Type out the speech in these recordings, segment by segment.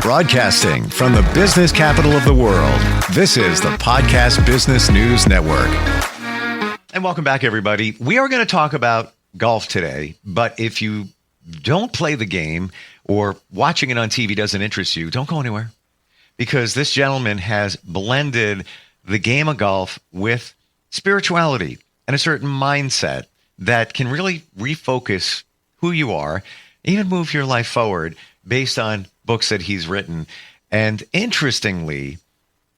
Broadcasting from the business capital of the world, this is the Podcast Business News Network. And welcome back, everybody. We are going to talk about golf today, but if you don't play the game or watching it on TV doesn't interest you, don't go anywhere, because this gentleman has blended the game of golf with spirituality and a certain mindset that can really refocus who you are, even move your life forward based on books that he's written. And interestingly,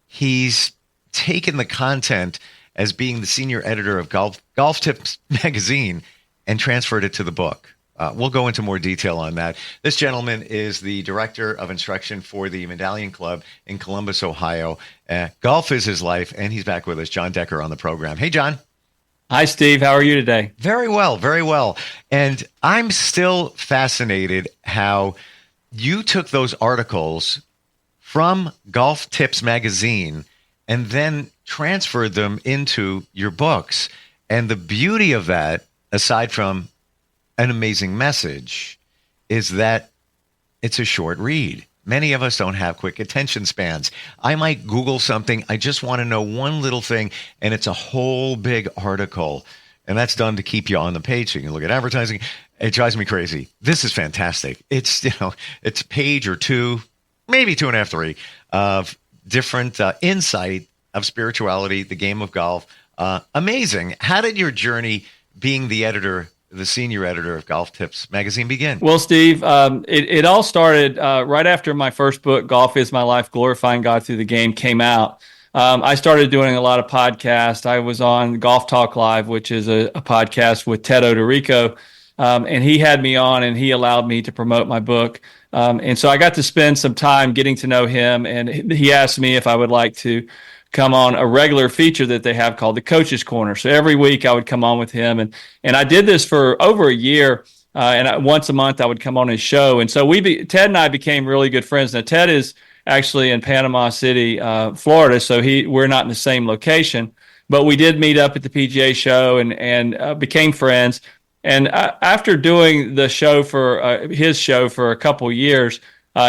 he's taken the content as being the senior editor of Golf Tips magazine and transferred it to the book. We'll go into more detail on that. This gentleman is the director of instruction for the Medallion Club in Columbus, Ohio. Golf is his life, and he's back with us, John Decker, on the program. Hey, John. Hi, Steve. How are you today? Very well, very well. And I'm still fascinated how you took those articles from Golf Tips magazine and then transferred them into your books. And the beauty of that, aside from an amazing message, is that it's a short read. Many of us don't have quick attention spans. I might Google something. I just want to know one little thing, and it's a whole big article. And that's done to keep you on the page so you can look at advertising. It drives me crazy. This is fantastic. It's, it's a page or two, maybe 2.5, 3 of different insight of spirituality, the game of golf. Amazing. How did your journey being the senior editor of Golf Tips magazine begin? Well, Steve, it all started right after my first book, Golf is My Life, Glorifying God Through the Game, came out. I started doing a lot of podcasts. I was on Golf Talk Live, which is a podcast with Ted Odorico, and he had me on, and he allowed me to promote my book. And so I got to spend some time getting to know him, and he asked me if I would like to come on a regular feature that they have called the Coach's Corner. So every week I would come on with him, and I did this for over a year. Once a month I would come on his show, and so Ted and I became really good friends. Now Ted is actually in Panama City, Florida, so we're not in the same location, but we did meet up at the PGA show and became friends. And after doing the show his show for a couple years,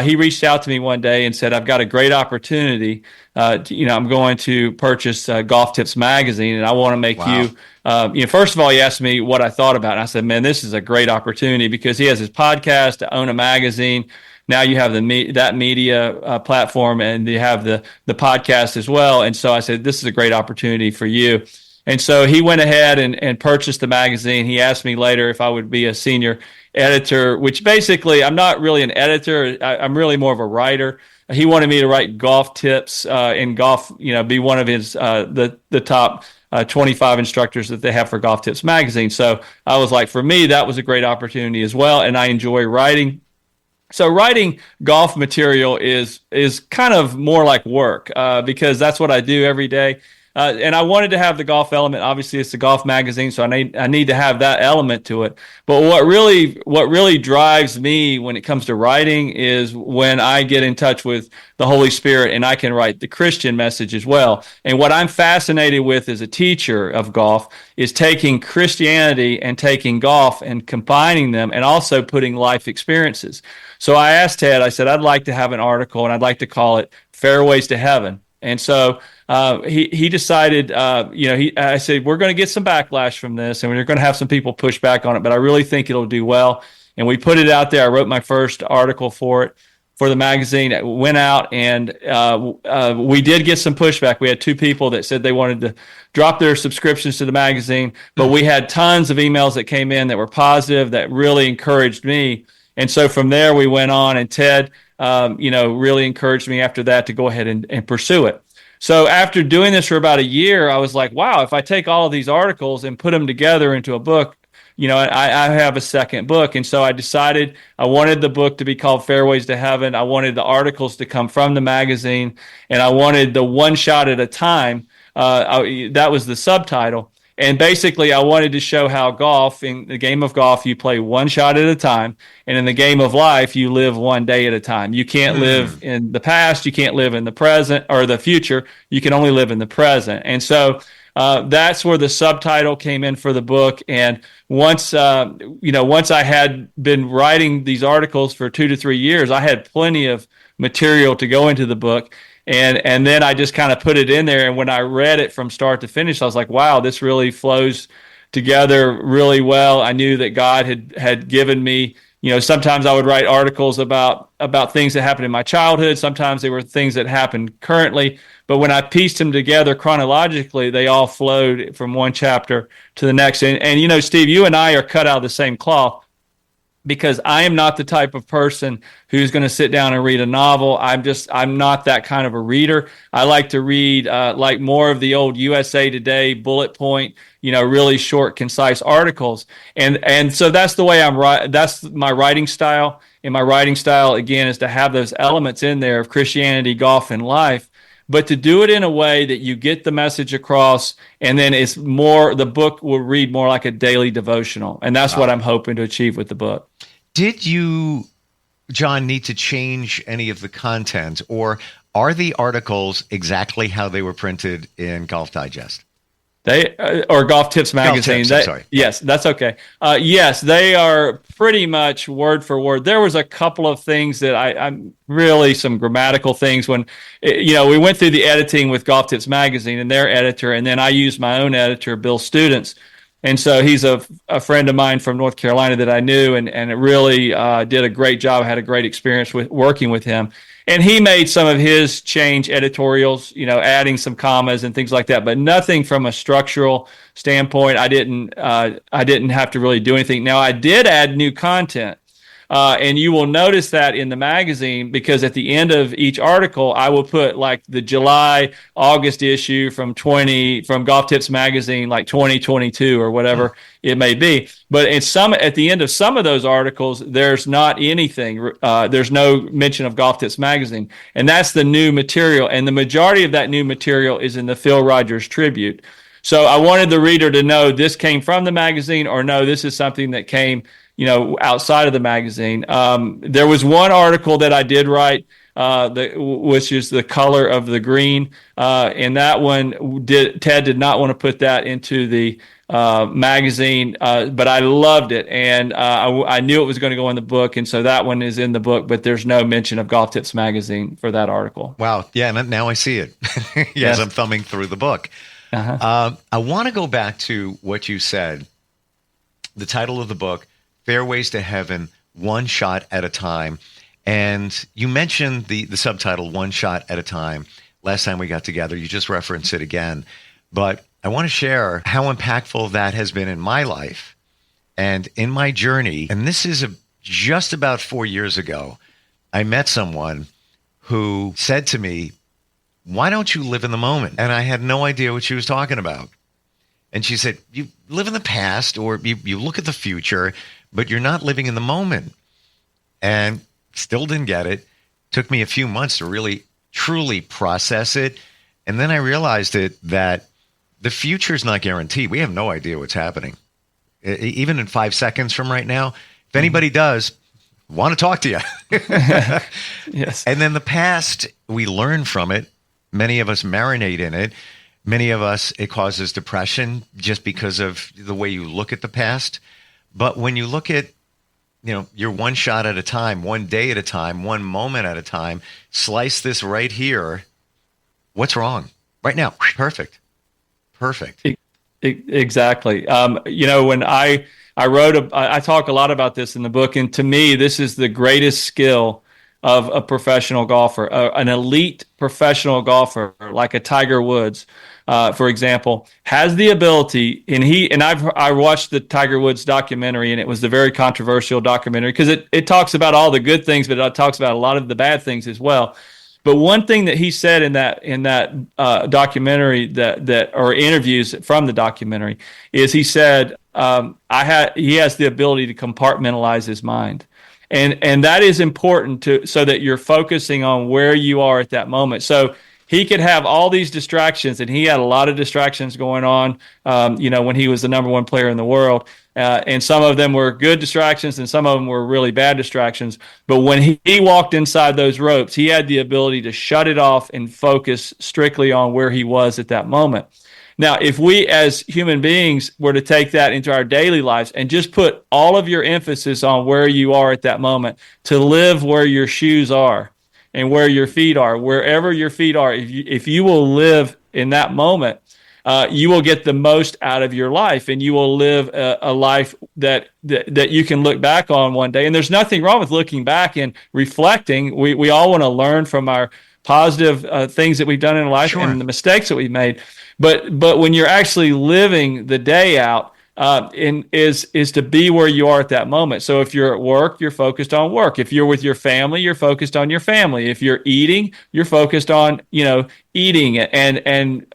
he reached out to me one day and said, "I've got a great opportunity. I'm going to purchase Golf Tips magazine, and I want to make you." First of all, he asked me what I thought about it. And I said, "Man, this is a great opportunity because he has his podcast to own a magazine. Now you have that media platform, and you have the podcast as well." And so I said, "This is a great opportunity for you." And so he went ahead and purchased the magazine. He asked me later if I would be a senior editor, which basically I'm not really an editor. I'm really more of a writer. He wanted me to write golf tips in golf, be one of his the top 25 instructors that they have for Golf Tips magazine. So I was like, for me, that was a great opportunity as well, and I enjoy writing. So writing golf material is kind of more like work because that's what I do every day. And I wanted to have the golf element. Obviously, it's a golf magazine, so I need to have that element to it. But what really drives me when it comes to writing is when I get in touch with the Holy Spirit and I can write the Christian message as well. And what I'm fascinated with as a teacher of golf is taking Christianity and taking golf and combining them and also putting life experiences. So I asked Ted, I said, I'd like to have an article and I'd like to call it Fairways to Heaven. And so he decided, I said, we're going to get some backlash from this and we're going to have some people push back on it, but I really think it'll do well. And we put it out there. I wrote my first article for the magazine. It went out and we did get some pushback. We had 2 people that said they wanted to drop their subscriptions to the magazine, but we had tons of emails that came in that were positive, that really encouraged me. And so from there we went on, and Ted really encouraged me after that to go ahead and pursue it. So after doing this for about a year, I was like, wow, if I take all of these articles and put them together into a book, I have a second book. And so I decided I wanted the book to be called Fairways to Heaven. I wanted the articles to come from the magazine, and I wanted the one shot at a time. That was the subtitle. And basically, I wanted to show how golf, in the game of golf, you play one shot at a time. And in the game of life, you live one day at a time. You can't live in the past. You can't live in the present or the future. You can only live in the present. And so That's where the subtitle came in for the book. And once I had been writing these articles for 2 to 3 years, I had plenty of material to go into the book. And then I just kind of put it in there. And when I read it from start to finish, I was like, wow, this really flows together really well. I knew that God had given me, sometimes I would write articles about things that happened in my childhood. Sometimes they were things that happened currently. But when I pieced them together chronologically, they all flowed from one chapter to the next. And Steve, you and I are cut out of the same cloth, because I am not the type of person who's going to sit down and read a novel. I'm not that kind of a reader. I like to read like more of the old USA Today bullet point, really short, concise articles. And so that's the way that's my writing style. And my writing style, again, is to have those elements in there of Christianity, golf, and life, but to do it in a way that you get the message across, and then the book will read more like a daily devotional. And that's what I'm hoping to achieve with the book. Did you, John, need to change any of the content, or are the articles exactly how they were printed in Golf Digest? Or Golf Tips magazine. Golf Tips, sorry. Yes, that's okay. Yes, they are pretty much word for word. There was a couple of things that I'm really some grammatical things when, we went through the editing with Golf Tips magazine and their editor, and then I used my own editor, Bill Students. And so he's a friend of mine from North Carolina that I knew, and it really did a great job. I had a great experience with working with him. And he made some of his change editorials, adding some commas and things like that, but nothing from a structural standpoint. I didn't have to really do anything. Now, I did add new content. And you will notice that in the magazine, because at the end of each article, I will put like the July, August issue from Golf Tips magazine, like 2022 or whatever it may be. But at the end of some of those articles, there's not anything. There's no mention of Golf Tips magazine, and that's the new material. And the majority of that new material is in the Phil Rogers tribute. So I wanted the reader to know this came from the magazine, or no, this is something that came outside of the magazine. There was one article that I did write, which is the color of the green. And that one, Ted did not want to put that into the magazine, but I loved it. And I knew it was going to go in the book. And so that one is in the book, but there's no mention of Golf Tips magazine for that article. Wow. Yeah. Now I see it. Yes, I'm thumbing through the book. I want to go back to what you said. The title of the book, Fairways to Heaven, One Shot at a Time. And you mentioned the subtitle, One Shot at a Time. Last time we got together, you just referenced it again. But I want to share how impactful that has been in my life and in my journey. And this is just about 4 years ago. I met someone who said to me, why don't you live in the moment? And I had no idea what she was talking about. And she said, you live in the past, or you look at the future, but you're not living in the moment. And still didn't get it. Took me a few months to really, truly process it. And then I realized that the future is not guaranteed. We have no idea what's happening. Even in 5 seconds from right now, if anybody does, want to talk to you. Yes. And then the past, we learn from it. Many of us marinate in it. Many of us, it causes depression just because of the way you look at the past. But when you look at, you're one shot at a time, one day at a time, one moment at a time, slice this right here. What's wrong? Right now, perfect. Exactly. When I wrote, I talk a lot about this in the book, and to me, this is the greatest skill of a professional golfer, an elite professional golfer like a Tiger Woods, for example, has the ability, and I watched the Tiger Woods documentary, and it was the very controversial documentary because it talks about all the good things, but it talks about a lot of the bad things as well. But one thing that he said in that documentary that or interviews from the documentary is he said he has the ability to compartmentalize his mind. And that is important so that you're focusing on where you are at that moment. So he could have all these distractions, and he had a lot of distractions going on, when he was the number one player in the world. And some of them were good distractions, and some of them were really bad distractions. But when he walked inside those ropes, he had the ability to shut it off and focus strictly on where he was at that moment. Now, if we as human beings were to take that into our daily lives and just put all of your emphasis on where you are at that moment, to live where your shoes are and where your feet are, wherever your feet are, if you will live in that moment, you will get the most out of your life, and you will live a life that you can look back on one day. And there's nothing wrong with looking back and reflecting. We all want to learn from our positive things that we've done in life and the mistakes that we've made. But when you're actually living the day out, is to be where you are at that moment. So if you're at work, you're focused on work. If you're with your family, you're focused on your family. If you're eating, you're focused on eating and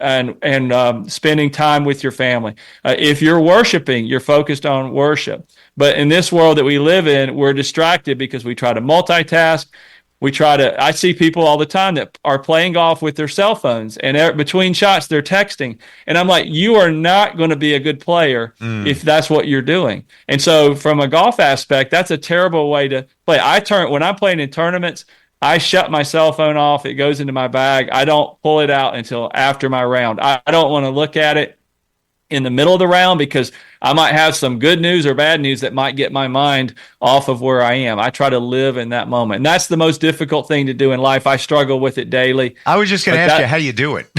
spending time with your family. If you're worshiping, you're focused on worship. But in this world that we live in, we're distracted because we try to multitask. I see people all the time that are playing golf with their cell phones, and between shots, they're texting. And I'm like, you are not going to be a good player if that's what you're doing. And so from a golf aspect, that's a terrible way to play. When I'm playing in tournaments, I shut my cell phone off. It goes into my bag. I don't pull it out until after my round. I don't want to look at it in the middle of the round because I might have some good news or bad news that might get my mind off of where I am. I try to live in that moment. And that's the most difficult thing to do in life. I struggle with it daily. I was just going to ask you, how do you do it?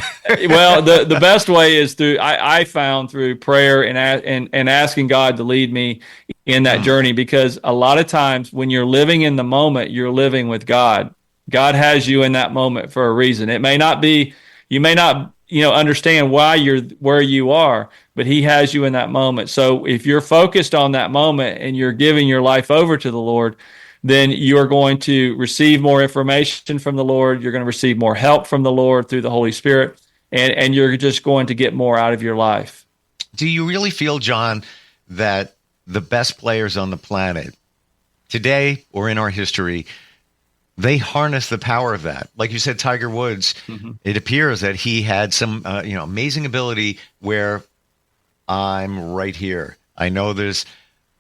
Well, the best way is I found through prayer and asking God to lead me in that journey, because a lot of times when you're living in the moment, you're living with God. God has you in that moment for a reason. It may not be, you may not understand why you're where you are, but he has you in that moment. So if you're focused on that moment and you're giving your life over to the Lord, then you are going to receive more information from the Lord. You're going to receive more help from the Lord through the Holy Spirit, and you're just going to get more out of your life. Do you really feel, John, that the best players on the planet today or in our history, they harness the power of that? Like you said, Tiger Woods, it appears that he had some amazing ability where I'm right here. I know there's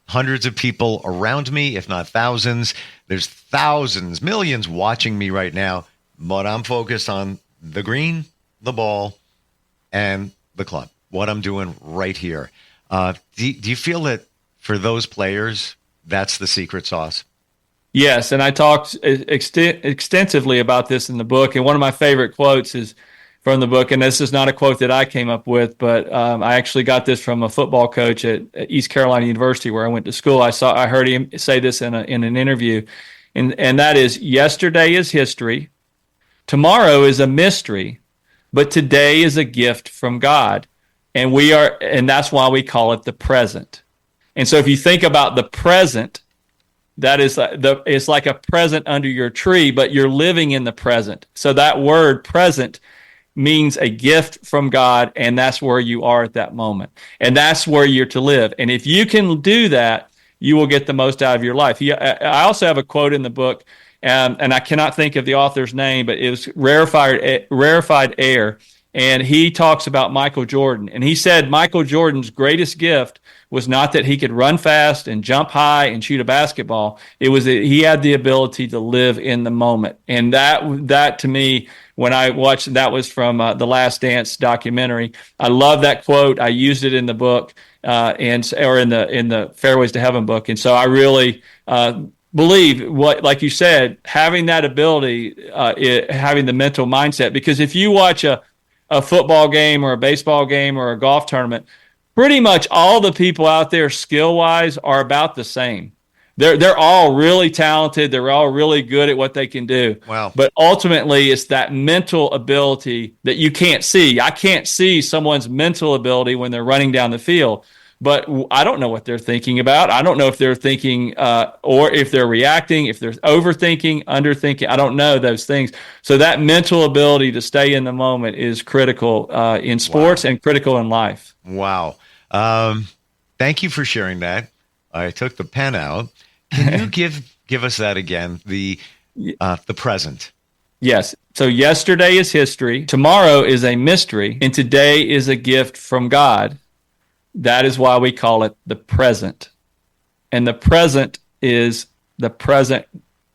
hundreds of people around me, if not thousands. There's thousands, millions watching me right now, but I'm focused on the green, the ball, and the club, what I'm doing right here. Do you feel that for those players, that's the secret sauce? Yes, and I talked extensively about this in the book, and one of my favorite quotes is from the book, and this is not a quote that I came up with, but I actually got this from a football coach at East Carolina University where I went to school. I heard him say this in an interview, and that is, yesterday is history, tomorrow is a mystery, but today is a gift from God, and that's why we call it the present. And so if you think about the present, that is it's like a present under your tree, but you're living in the present. So that word present means a gift from God, and that's where you are at that moment. And that's where you're to live. And if you can do that, you will get the most out of your life. I also have a quote in the book, and I cannot think of the author's name, but it was Rarefied Air. And he talks about Michael Jordan. And he said Michael Jordan's greatest gift was not that he could run fast and jump high and shoot a basketball. It was that he had the ability to live in the moment. And that to me, when I watched, that was from the Last Dance documentary. I love that quote. I used it in the book or in the Fairways to Heaven book. And so I really believe, like you said, having that ability, having the mental mindset. Because if you watch a football game or a baseball game or a golf tournament, pretty much all the people out there skill-wise are about the same. They're all really talented. They're all really good at what they can do. Wow. But ultimately, it's that mental ability that you can't see. I can't see someone's mental ability when they're running down the field. But I don't know what they're thinking about. I don't know if they're thinking or if they're reacting, if they're overthinking, underthinking. I don't know those things. So that mental ability to stay in the moment is critical in sports and critical in life. Wow. Thank you for sharing that. I took the pen out. Can you give us that again, the present? Yes. So yesterday is history, tomorrow is a mystery, and today is a gift from God. That is why we call it the present. And the present is the present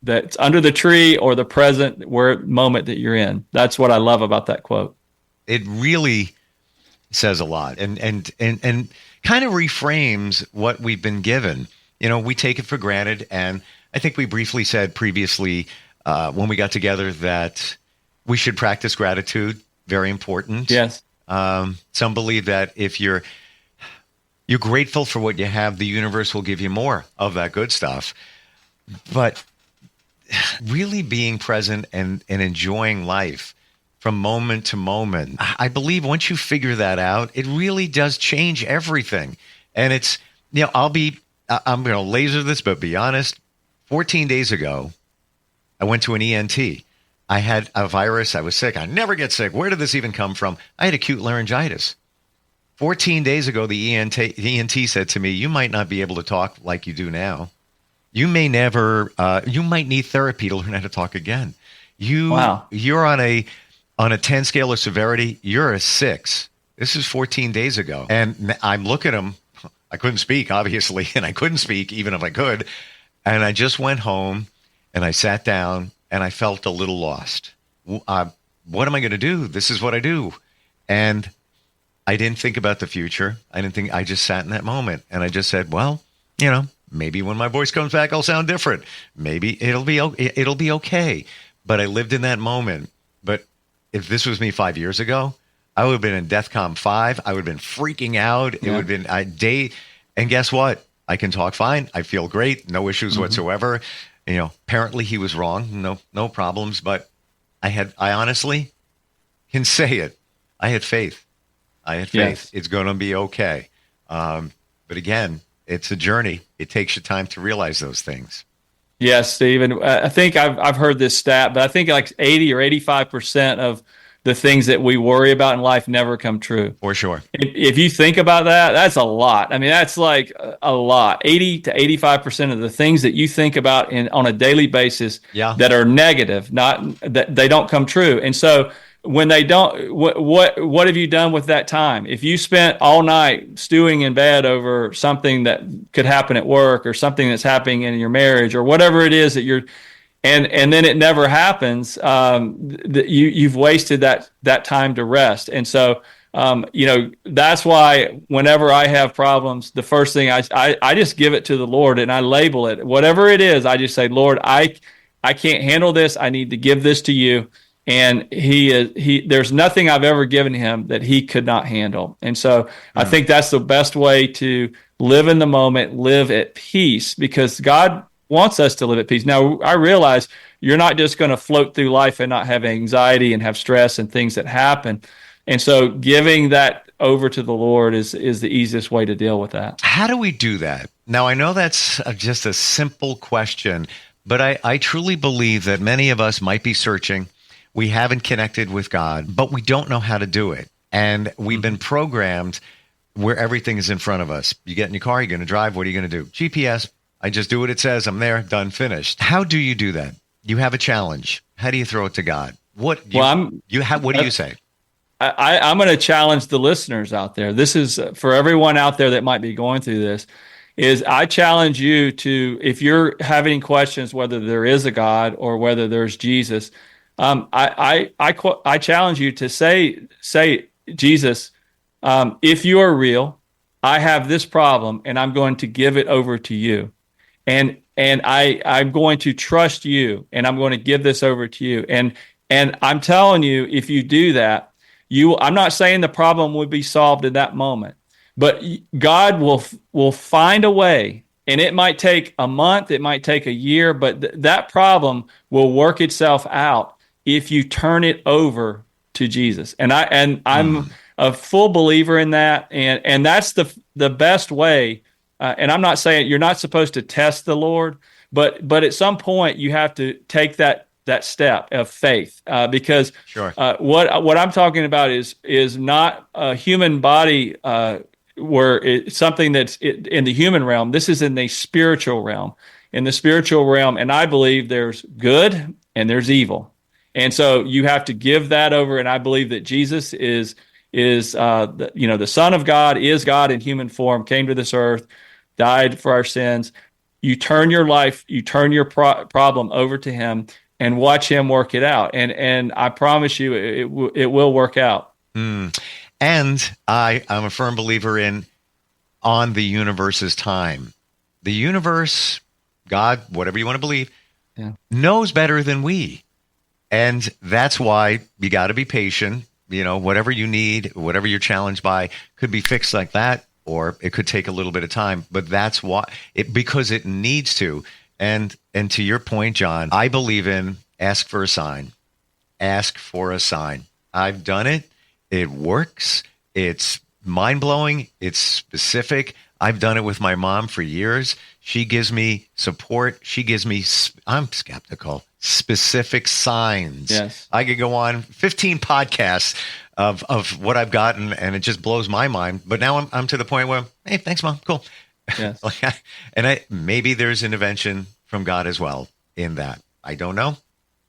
that's under the tree, or the present moment that you're in. That's what I love about that quote. It really says a lot, and kind of reframes what we've been given. We take it for granted, and I think we briefly said previously when we got together that we should practice gratitude. Very important. Yes. Some believe that if you're grateful for what you have, the universe will give you more of that good stuff. But really being present and enjoying life from moment to moment, I believe once you figure that out, it really does change everything. And it's, I'm going to laser this, but be honest, 14 days ago, I went to an ENT. I had a virus. I was sick. I never get sick. Where did this even come from? I had acute laryngitis. 14 days ago, the ENT said to me, you might not be able to talk like you do now. You may never, you might need therapy to learn how to talk again. You're on a 10 scale of severity. You're a 6. This is 14 days ago. And I'm looking at him. I couldn't speak, obviously, and I couldn't speak even if I could. And I just went home and I sat down and I felt a little lost. What am I going to do? This is what I do. And I didn't think about the future. I just sat in that moment and I just said, well, maybe when my voice comes back, I'll sound different. Maybe it'll be okay. But I lived in that moment. But if this was me 5 years ago, I would have been in DEFCON 5. I would have been freaking out. It would have been a day. And guess what? I can talk fine. I feel great. No issues whatsoever. Apparently he was wrong. No problems. But I honestly can say it. I had faith. Yes. It's going to be okay. But again, it's a journey. It takes you time to realize those things. Yes, Steve. And I think I've heard this stat, but I think like 80 or 85% of the things that we worry about in life never come true. For sure. If you think about that, that's a lot. I mean, that's like a lot. 80 to 85% of the things that you think about on a daily basis that are negative, not that they don't come true. And so when they don't, what have you done with that time? If you spent all night stewing in bed over something that could happen at work or something that's happening in your marriage or whatever it is that you're, and then it never happens, you've wasted that time to rest. And so, that's why whenever I have problems, the first thing I just give it to the Lord and I label it, whatever it is. I just say, Lord, I can't handle this. I need to give this to you. And there's nothing I've ever given him that he could not handle. And so I think that's the best way to live in the moment, live at peace, because God wants us to live at peace. Now, I realize you're not just going to float through life and not have anxiety and have stress and things that happen. And so giving that over to the Lord is the easiest way to deal with that. How do we do that? Now, I know that's just a simple question, but I truly believe that many of us might be searching. We haven't connected with God, but we don't know how to do it. And we've been programmed where everything is in front of us. You get in your car, you're going to drive. What are you going to do? GPS. I just do what it says. I'm there, done, finished. How do you do that? You have a challenge. How do you throw it to God? What do you say? I'm going to challenge the listeners out there. This is for everyone out there that might be going through this. Is I challenge you to, if you're having questions whether there is a God or whether there's Jesus, I challenge you to say, Jesus, if you are real, I have this problem, and I'm going to give it over to you, and I'm going to trust you, and I'm going to give this over to you, and I'm telling you, if you do that, I'm not saying the problem will be solved in that moment, but God will find a way. And it might take a month, it might take a year, but that problem will work itself out if you turn it over to Jesus. And I'm a full believer in that. And that's the best way. And I'm not saying you're not supposed to test the Lord, but at some point you have to take that step of faith, because what I'm talking about is not a human body, where it's something that's in the human realm. This is in the spiritual realm. In the spiritual realm, and I believe there's good and there's evil. And so you have to give that over. And I believe that Jesus is the Son of God, is God in human form, came to this earth, died for our sins. You turn your life, you turn your problem over to him and watch him work it out. And I promise you, it will work out. And I'm a firm believer on the universe's time. The universe, God, whatever you want to believe, knows better than we. And that's why you got to be patient. Whatever you need, whatever you're challenged by could be fixed like that, or it could take a little bit of time. But that's why because it needs to. And to your point, John, I believe in ask for a sign. Ask for a sign. I've done it. It works. It's mind-blowing. It's specific. I've done it with my mom for years. She gives me support. She gives me, I'm skeptical, specific signs. Yes. I could go on 15 podcasts of what I've gotten, and it just blows my mind. But now I'm to the point where, hey, thanks, Mom. Cool. Yes. Maybe there's intervention from God as well in that. I don't know.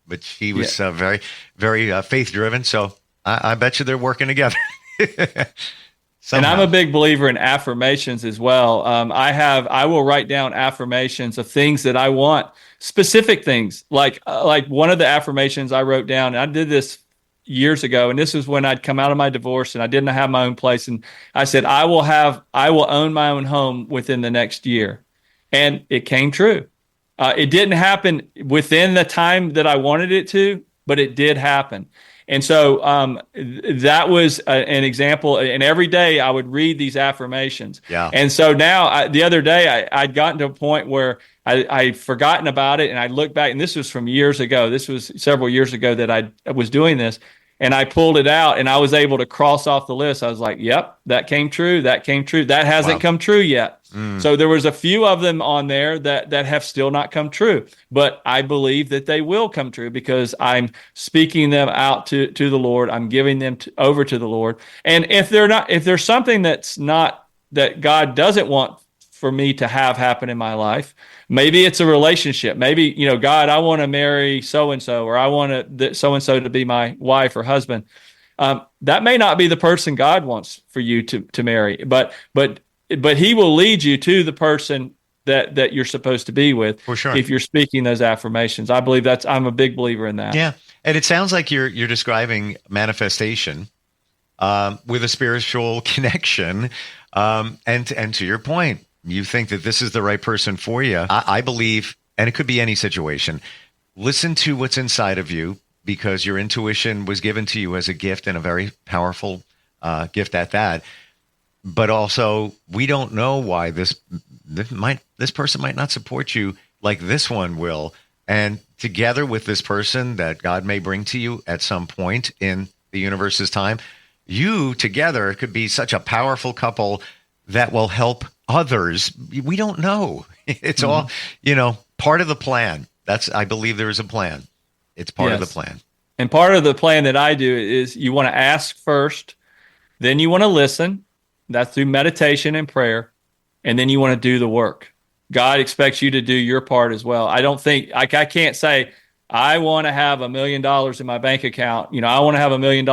But she was very, very faith-driven. So I bet you they're working together. And I'm a big believer in affirmations as well. I will write down affirmations of things that I want, specific things. Like one of the affirmations I wrote down, and I did this years ago, and this was when I'd come out of my divorce and I didn't have my own place. And I said, I will own my own home within the next year. And it came true. It didn't happen within the time that I wanted it to, but it did happen. And so that was an example. And every day I would read these affirmations. Yeah. And so now the other day I'd gotten to a point where I'd forgotten about it. And I looked back, and this was from years ago. This was several years ago that I was doing this. And I pulled it out, and I was able to cross off the list. I was like, yep, that came true. That came true. That hasn't come true yet. So there was a few of them on there that have still not come true. But I believe that they will come true because I'm speaking them out to the Lord. I'm giving them over to the Lord. And if there's something that God doesn't want for me to have happen in my life, maybe it's a relationship. Maybe, God, I want to marry so-and-so, or I want so-and-so to be my wife or husband. That may not be the person God wants for you to marry, but he will lead you to the person that you're supposed to be with. For sure. If you're speaking those affirmations. I believe I'm a big believer in that. Yeah. And it sounds like you're describing manifestation with a spiritual connection. And to your point, you think that this is the right person for you. I believe, and it could be any situation, listen to what's inside of you, because your intuition was given to you as a gift, and a very powerful gift at that. But also, we don't know why this person might not support you like this one will. And together with this person that God may bring to you at some point in the universe's time, you together could be such a powerful couple that will help others. We don't know. It's all, part of the plan. I believe there is a plan. It's part of the plan. And part of the plan that I do is you want to ask first, then you want to listen. That's through meditation and prayer. And then you want to do the work. God expects you to do your part as well. I can't say, I want to have $1 million in my bank account. I want to have $1 million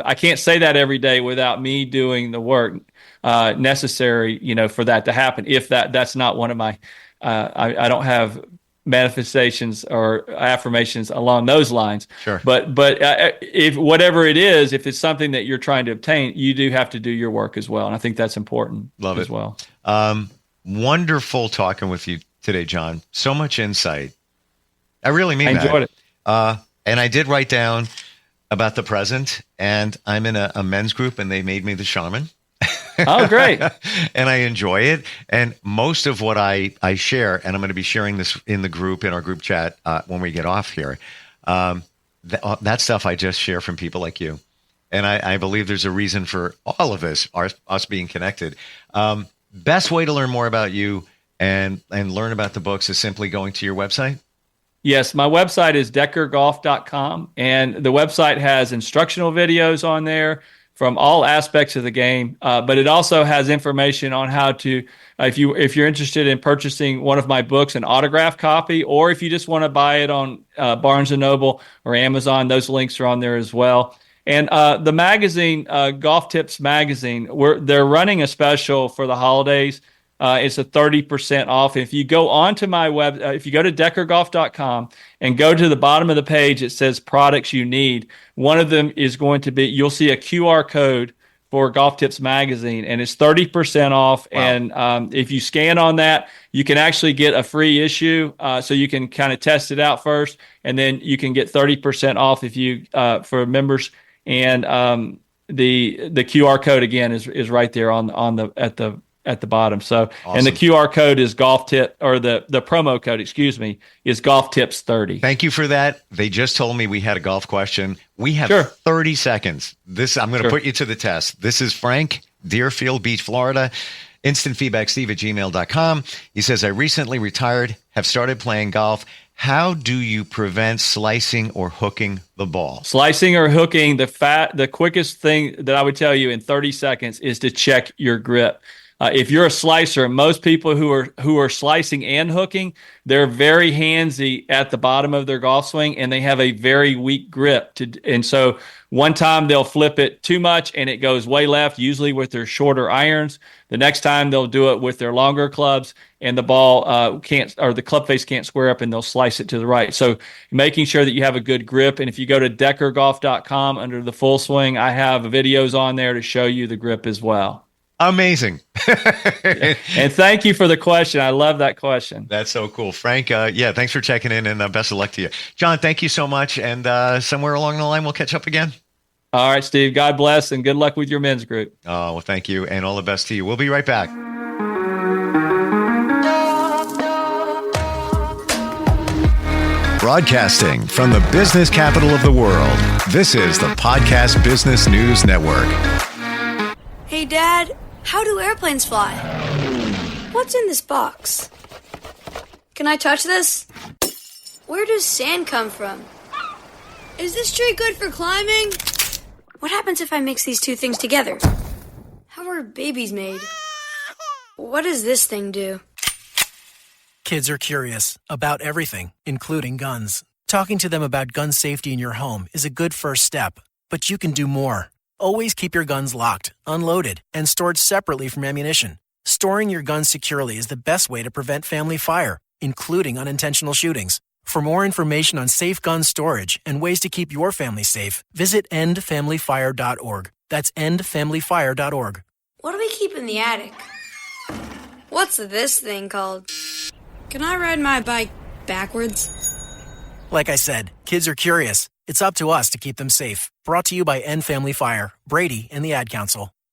I can't say that every day without me doing the work necessary, for that to happen. If that's not one of my, I don't have manifestations or affirmations along those lines. Sure. But if whatever it is, if it's something that you're trying to obtain, you do have to do your work as well. And I think that's important. Love as it. well. Wonderful talking with you today, John. So much insight. I really mean that. I enjoyed it. And I did write down about the present, and I'm in a men's group, and they made me the shaman. Oh, great. And I enjoy it. And most of what I share, and I'm going to be sharing this in our group chat when we get off here, that stuff I just share from people like you. And I believe there's a reason for all of us being connected. Best way to learn more about you and learn about the books is simply going to your website? Yes, my website is deckergolf.com, and the website has instructional videos on there from all aspects of the game, but it also has information on how to, if you're interested in purchasing one of my books, an autographed copy, or if you just want to buy it on Barnes & Noble or Amazon, those links are on there as well. And the magazine, Golf Tips Magazine, they're running a special for the holidays. It's a 30% off. If you go onto my web, if you go to deckergolf.com and go to the bottom of the page, it says products you need. One of them is going to be, you'll see a QR code for Golf Tips Magazine, and it's 30% off. Wow. And if you scan on that, you can actually get a free issue, so you can kind of test it out first, and then you can get 30% off if you for members. And the QR code again is right there at the bottom. So, awesome. And the QR code is golf tip, or the promo code, is golf tips 30. Thank you for that. They just told me we had a golf question. We have 30 seconds. I'm going to put you to the test. This is Frank, Deerfield Beach, Florida. InstantFeedbackSteve@gmail.com. He says, I recently retired, have started playing golf. How do you prevent slicing or hooking the ball? Slicing or hooking, the quickest thing that I would tell you in 30 seconds is to check your grip. If you're a slicer, most people who are slicing and hooking, they're very handsy at the bottom of their golf swing, and they have a very weak grip. And so one time they'll flip it too much and it goes way left, usually with their shorter irons. The next time they'll do it with their longer clubs, and the ball the club face can't square up, and they'll slice it to the right. So making sure that you have a good grip. And if you go to deckergolf.com under the full swing, I have videos on there to show you the grip as well. Amazing. And thank you for the question. I love that question. That's so cool. Frank, thanks for checking in, and best of luck to you. John, thank you so much. And somewhere along the line, we'll catch up again. All right, Steve. God bless, and good luck with your men's group. Oh, well, thank you, and all the best to you. We'll be right back. Broadcasting from the business capital of the world, this is the Podcast Business News Network. Hey, Dad. How do airplanes fly? What's in this box? Can I touch this? Where does sand come from? Is this tree good for climbing? What happens if I mix these two things together? How are babies made? What does this thing do? Kids are curious about everything, including guns. Talking to them about gun safety in your home is a good first step, but you can do more. Always keep your guns locked, unloaded, and stored separately from ammunition. Storing your guns securely is the best way to prevent family fire, including unintentional shootings. For more information on safe gun storage and ways to keep your family safe, visit endfamilyfire.org. That's endfamilyfire.org. What do we keep in the attic? What's this thing called? Can I ride my bike backwards? Like I said, kids are curious. It's up to us to keep them safe. Brought to you by End Family Fire, Brady, and the Ad Council.